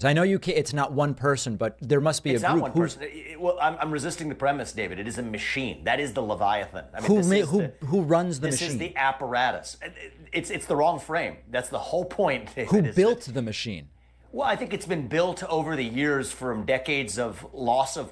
I know you can't, it's not one person, but there must be it's a group. It's not one person. Well, I'm resisting the premise, David. It is a machine. That is the Leviathan. I mean, who runs the machine? This is the apparatus. It's the wrong frame. That's the whole point, David. Who built the machine? Well, I think it's been built over the years from decades of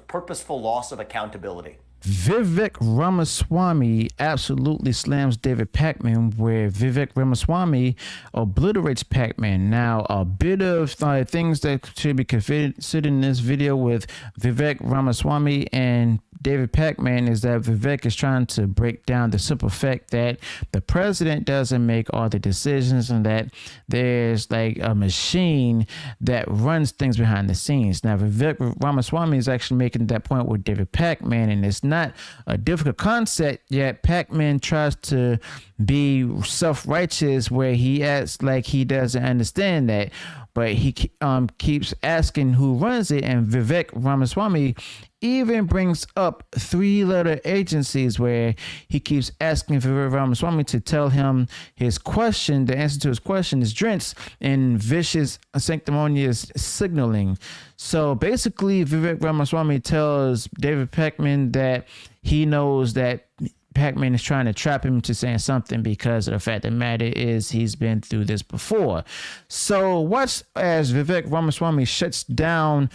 purposeful loss of accountability. Vivek Ramaswamy absolutely slams David Pakman, where Vivek Ramaswamy obliterates Pakman. Now, a bit of things that should be considered in this video with Vivek Ramaswamy and David Pakman is that Vivek is trying to break down the simple fact that the president doesn't make all the decisions and that there's like a machine that runs things behind the scenes. Now, Vivek Ramaswamy is actually making that point with David Pakman, and it's not a difficult concept, yet Pakman tries to be self-righteous where he acts like he doesn't understand that. But he keeps asking who runs it, and Vivek Ramaswamy even brings up three-letter agencies where he keeps asking Vivek Ramaswamy to tell him his question. The answer to his question is drenched in vicious, sanctimonious signaling. So basically, Vivek Ramaswamy tells David Pakman that he knows that Pakman is trying to trap him to saying something because of the fact that the matter is he's been through this before. So watch as Vivek Ramaswamy shuts down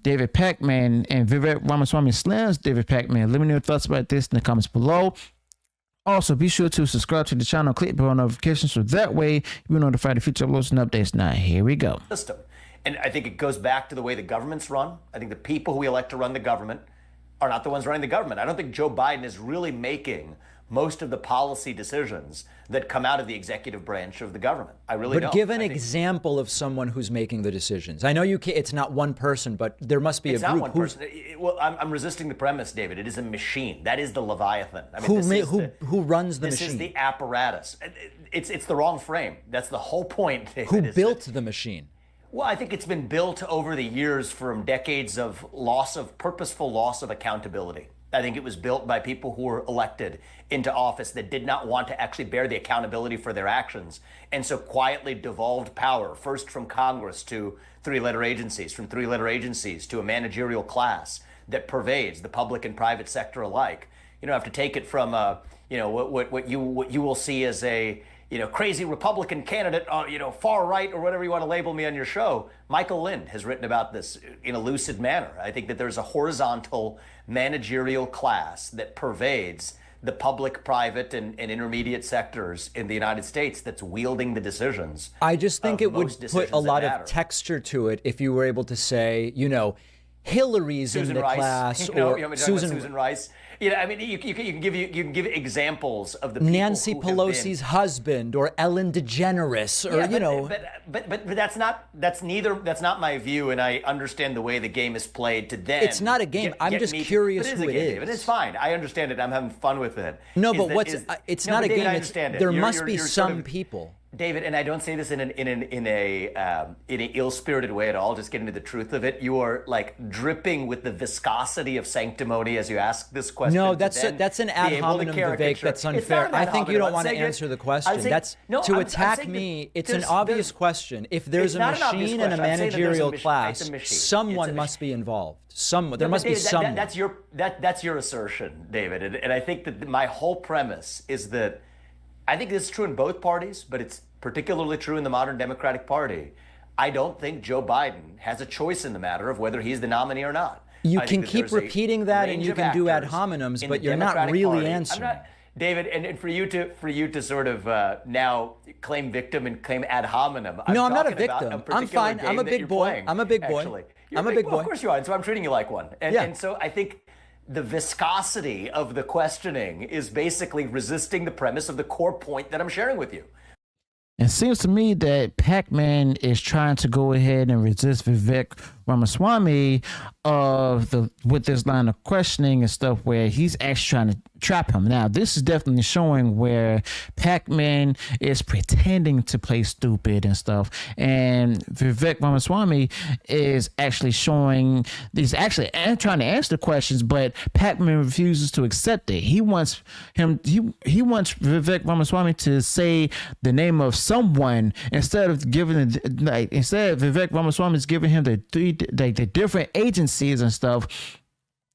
David Pakman and Vivek Ramaswamy slams David Pakman. Let me know your thoughts about this in the comments below. Also, be sure to subscribe to the channel, click bell notifications so that way you'll be notified of future uploads and updates. Now, here we go. System. And I think it goes back to the way the government's run. I think the people who we elect to run the government are not the ones running the government. I don't think Joe Biden is really making most of the policy decisions that come out of the executive branch of the government. I really don't. But give an example of someone who's making the decisions. I know you can't, it's not one person, but there must be a group. It's not one person. Well, I'm resisting the premise, David. It is a machine. That is the Leviathan. I mean, who runs the machine? This is the apparatus. It's the wrong frame. That's the whole point, David. Who built the machine? Well, I think it's been built over the years from decades of purposeful loss of accountability. I think it was built by people who were elected into office that did not want to actually bear the accountability for their actions, and so quietly devolved power, first from Congress to three-letter agencies, from three-letter agencies to a managerial class that pervades the public and private sector alike. You don't have to take it from what you will see as a crazy Republican candidate, far right or whatever you want to label me on your show. Michael Lind has written about this in a lucid manner. I think that there's a horizontal managerial class that pervades the public, private, and intermediate sectors in the United States that's wielding the decisions. I just think it would put a lot of texture to it if you were able to say, Hillary's Susan in the Rice, class, or Susan Rice. I mean, you can give examples of the people Nancy Pelosi's husband, or Ellen DeGeneres, or But that's not my view, and I understand the way the game is played to them. It's not a game. I'm just curious who it is. But it's fine. I understand it. I'm having fun with it. No, but it's not a game. I understand it. There must be some people. David, and I don't say this in an ill-spirited way at all. Just getting to the truth of it, you are like dripping with the viscosity of sanctimony as you ask this question. No, that's an ad hominem, Vivek. That's unfair. I think you don't want to answer the question. That's to attack me. It's an obvious question. If there's a machine in a managerial class, someone must be involved. There must be someone. That's your assertion, David. And I think that my whole premise is that. I think this is true in both parties, but it's particularly true in the modern Democratic Party. I don't think Joe Biden has a choice in the matter of whether he's the nominee or not. You can keep repeating that, and you can do ad hominems, but you're not really answering. David, and for you to sort of now claim victim and claim ad hominem. No, I'm not a victim. I'm fine. I'm a big boy. I'm a big boy. I'm a big boy. Of course you are, and so I'm treating you like one. And so I think the viscosity of the questioning is basically resisting the premise of the core point that I'm sharing with you. It seems to me that Pakman is trying to go ahead and resist Vivek Ramaswamy with this line of questioning and stuff where he's actually trying to trap him. Now, this is definitely showing where Pakman is pretending to play stupid and stuff, and Vivek Ramaswamy is actually showing he's actually trying to answer the questions, but Pakman refuses to accept it. He wants Vivek Ramaswamy to say the name of someone instead of Vivek Ramaswamy is giving him the different agencies and stuff.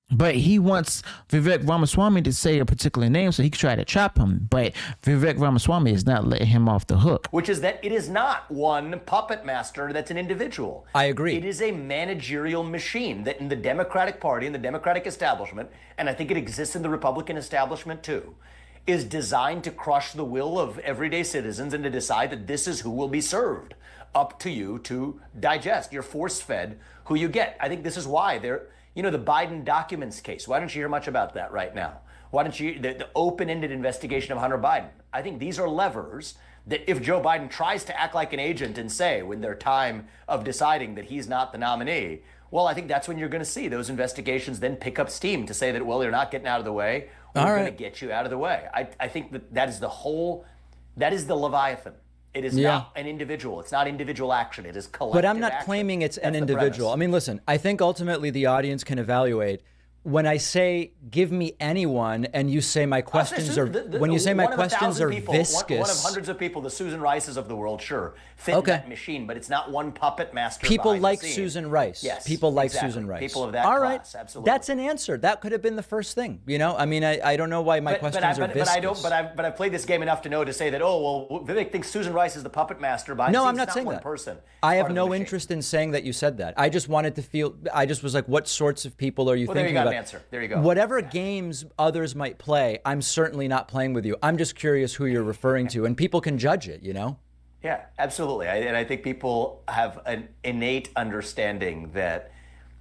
But he wants Vivek Ramaswamy to say a particular name so he can try to trap him. But Vivek Ramaswamy is not letting him off the hook. Which is that it is not one puppet master that's an individual. I agree. It is a managerial machine that in the Democratic Party, in the Democratic establishment, and I think it exists in the Republican establishment too, is designed to crush the will of everyday citizens and to decide that this is who will be served. Up to you to digest. You're force-fed who you get. I think this is why they're... You know, the Biden documents case. Why don't you hear much about that right now? Why don't you, the open-ended investigation of Hunter Biden? I think these are levers that if Joe Biden tries to act like an agent and say when their time of deciding that he's not the nominee, well, I think that's when you're going to see those investigations then pick up steam to say that, well, you're not getting out of the way. We're going to get you out of the way. I think that is the Leviathan. It is not an individual. It's not individual action. It is collective But I'm not action. claiming it's That's an individual. I mean, listen, I think ultimately the audience can evaluate. When I say give me anyone, and you say my questions are when you say my questions are viscous, one of hundreds of people, the Susan Rices of the world, sure, fit that machine, but it's not one puppet master. People like Susan Rice. Yes, people like exactly. Susan Rice. People of that class, absolutely. That's an answer. That could have been the first thing. You know, I mean, I don't know why my questions are viscous. But I've played this game enough to know to say that Vivek thinks Susan Rice is the puppet master. But no, I'm not saying one that. Person. I have no interest in saying that you said that. I just wanted to feel. I just was like, what sorts of people are you thinking about? There you got an answer. There you go. Whatever games others might play, I'm certainly not playing with you. I'm just curious who you're referring to, and people can judge it, you know? Yeah, absolutely. And I think people have an innate understanding that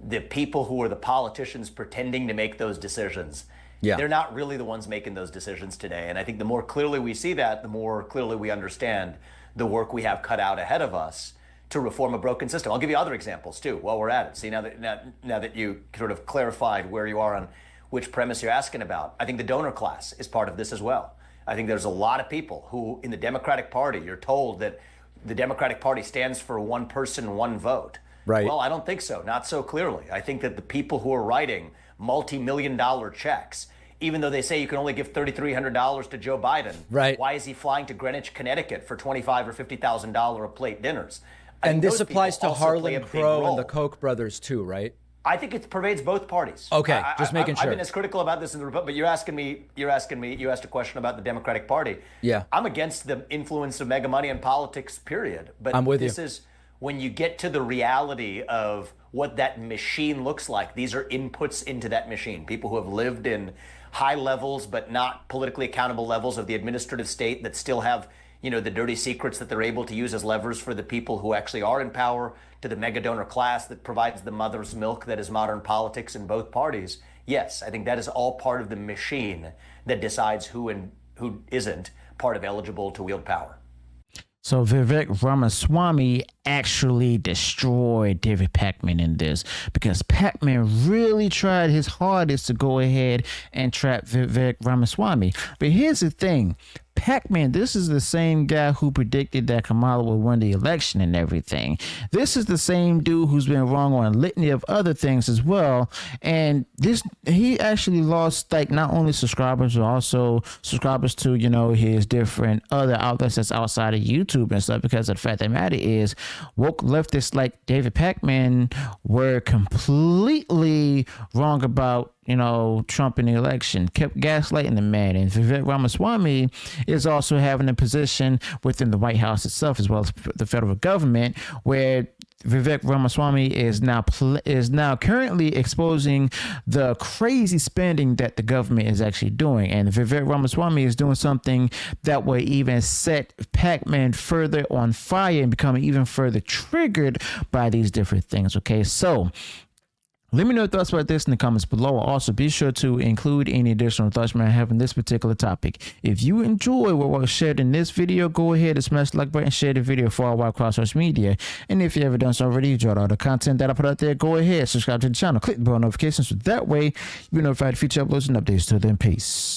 the people who are the politicians pretending to make those decisions, they're not really the ones making those decisions today. And I think the more clearly we see that, the more clearly we understand the work we have cut out ahead of us to reform a broken system. I'll give you other examples too while we're at it. See, now that you sort of clarified where you are on which premise you're asking about, I think the donor class is part of this as well. I think there's a lot of people who in the Democratic Party, you're told that the Democratic Party stands for one person, one vote. Right. Well, I don't think so, not so clearly. I think that the people who are writing multi-million-dollar checks, even though they say you can only give $3,300 to Joe Biden, why is he flying to Greenwich, Connecticut for $25,000 or $50,000 a plate dinners? And this applies to Harlan Crow and the Koch brothers too, right? I think it pervades both parties. Okay, just making sure. I've been as critical about this in the Republic, but you asked a question about the Democratic Party. Yeah. I'm against the influence of mega money in politics, period. But I'm with this is when you get to the reality of what that machine looks like. These are inputs into that machine. People who have lived in high levels, but not politically accountable levels of the administrative state that still have, the dirty secrets that they're able to use as levers for the people who actually are in power, to the mega donor class that provides the mother's milk that is modern politics in both parties. Yes, I think that is all part of the machine that decides who and who isn't part of eligible to wield power. So Vivek Ramaswamy actually destroyed David Pakman in this because Pakman really tried his hardest to go ahead and trap Vivek Ramaswamy. But here's the thing. Pakman, this is the same guy who predicted that Kamala would win the election and everything. This is the same dude who's been wrong on a litany of other things as well. And he actually lost not only subscribers, but also subscribers to, his different other outlets that's outside of YouTube and stuff, because the fact of the matter is woke leftists like David Pakman were completely wrong about Trump in the election, kept gaslighting the man. And Vivek Ramaswamy is also having a position within the White House itself, as well as the federal government, where Vivek Ramaswamy is now currently exposing the crazy spending that the government is actually doing. And Vivek Ramaswamy is doing something that will even set Pakman further on fire and become even further triggered by these different things. Okay, so Let me know your thoughts about this in the comments below. Also, be sure to include any additional thoughts you might have on this particular topic. If you enjoy what was shared in this video, go ahead and smash the like button, share the video far and wide across social media. And if you haven't done so already, enjoyed all the content that I put out there, go ahead, subscribe to the channel, click the bell notifications, so that way you'll be notified of future uploads and updates. Till then, peace.